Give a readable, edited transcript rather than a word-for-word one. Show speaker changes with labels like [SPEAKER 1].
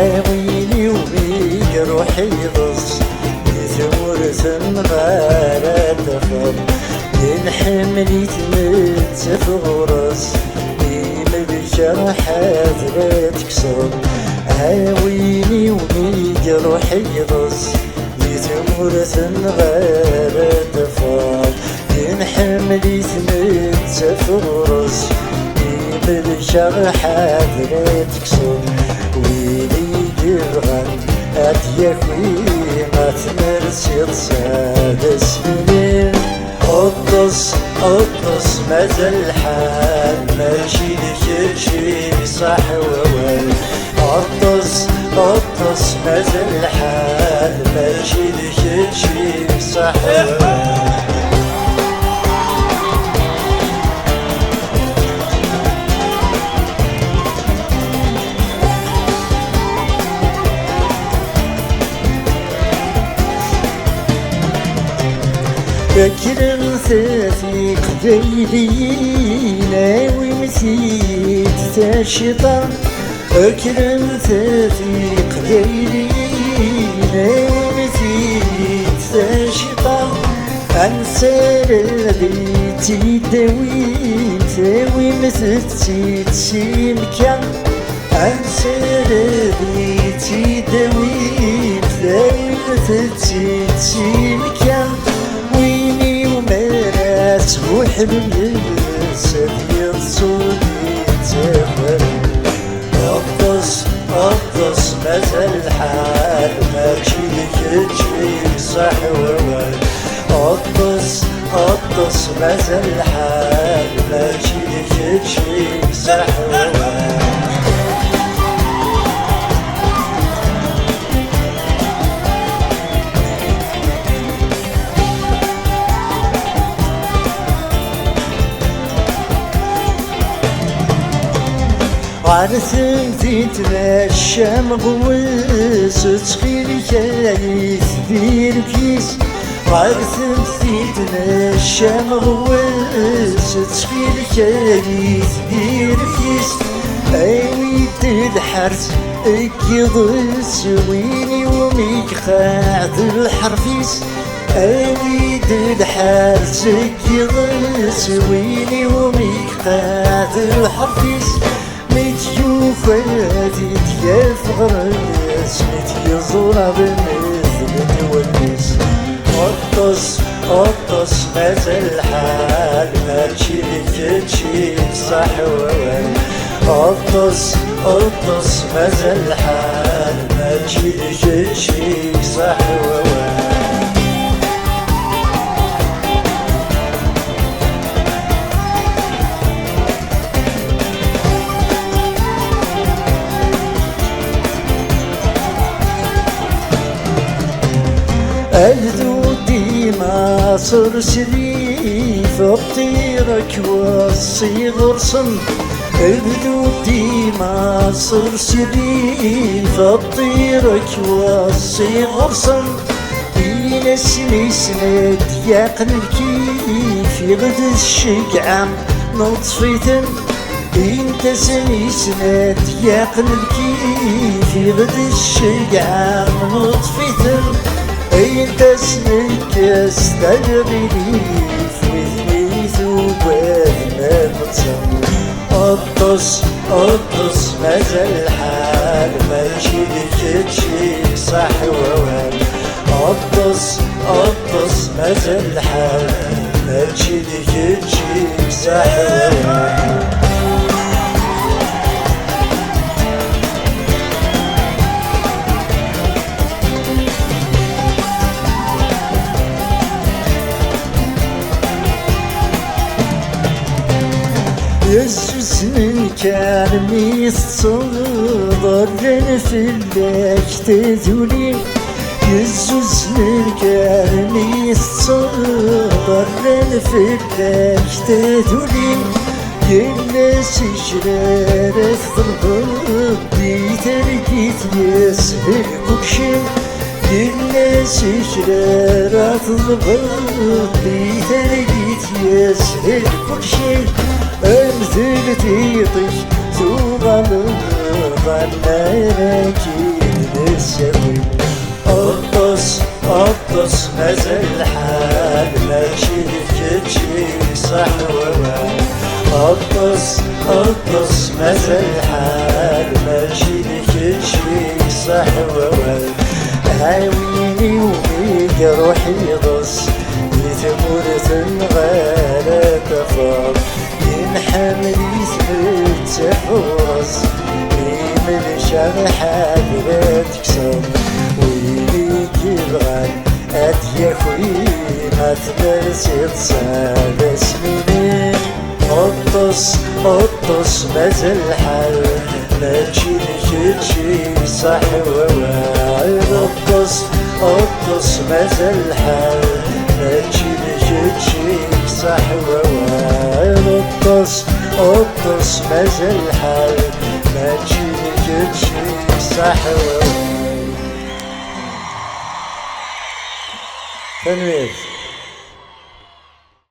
[SPEAKER 1] ويلي وبيك روحي ضص ثورة غارة تخاف الحملي تمت في غرس يمد جرحات لا تكسر ويلي وبيك روحي ضص ثورة غارة تخاف الحملي تمت في غرس بالجرحات لا تكسر ويلي يبغى أتيكوي ما تمرسي تصاد السنين قطص قطص مازال الحال ماشي لك شي صح ووال قطص قطص مازال الحال ماشي لك شي صح ووال فاكر مثاتي قبيلينا ومسيت تا الشيطان فاكر مثاتي قبيلينا ومسيت تا الشيطان أنسى بيتي داوين تاوي مثلتي تشي مكان أنسى بيتي داوين تاوي مثلتي تشي مكان وحلم سدي الصودي تفر قطص قطص مازال الحال ماشي لك شي صح ووال قطص قطص مازال الحال ماشي لك شي صح ووال عرفتي تمشى مغوس تخيلي كايس دير كيس عرفتي تمشى مغوس تخيلي كايس دير كيس ايويت الحرس اكيضس ويني وميك خاعد الحرفيس ايويت الحرس اكيضس ويني وميك خاعد الحرفيس متشوفاتي تياف غرس متيزورا بالمثل توليس قطص قطص مازال الحال ماشي لك شي صح ووال قطص قطص مازال الحال ماشي لك شي صح ووال أهدو ديما صر شريف أطيرك وصي غرصن أهدو ديما صر شريف أطيرك وصي غرصن إلى سني سند يا قلبكي في غد الشقعة نطفيتن انت سني سند يا قلبكي في غد الشقعة نطفيتن انت اسمك استغربني في ثوبان ما بتصم قطص قطص مازال الحال ماشي لك شي صح ووال قطص قطص مازال الحال ماشي لك شي صح ووال يسوس من كان ميصدر في اللك تذولي يسوس من كان ميصدر في اللك تذولي الناس شرارة الغرب بتركيت يسهل كل شيء الناس شرارة الغرب بتركيت يسهل كل شيء أمثل تيطش ثم ظلنا أكيد نسوي قطص قطص مازال الحال ماشي لكتشي صح ووال قطص قطص مازال الحال ماشي لكتشي صح ووال عاويني وبيك روحي ضص يتمور تنغالى تفاض ينحمل يثبت تفورس يمن شرحات لا تكسر ويليك يبغى أديا خوينا تمرسي تصال سنين قطص قطص مازال الحال ماشي لكتشي صح ووال قطص قطص مازال الحال ماشي لكتشي صح ووال قطص قطص مازال الحال ماشي لكتشي صح ووال تنوير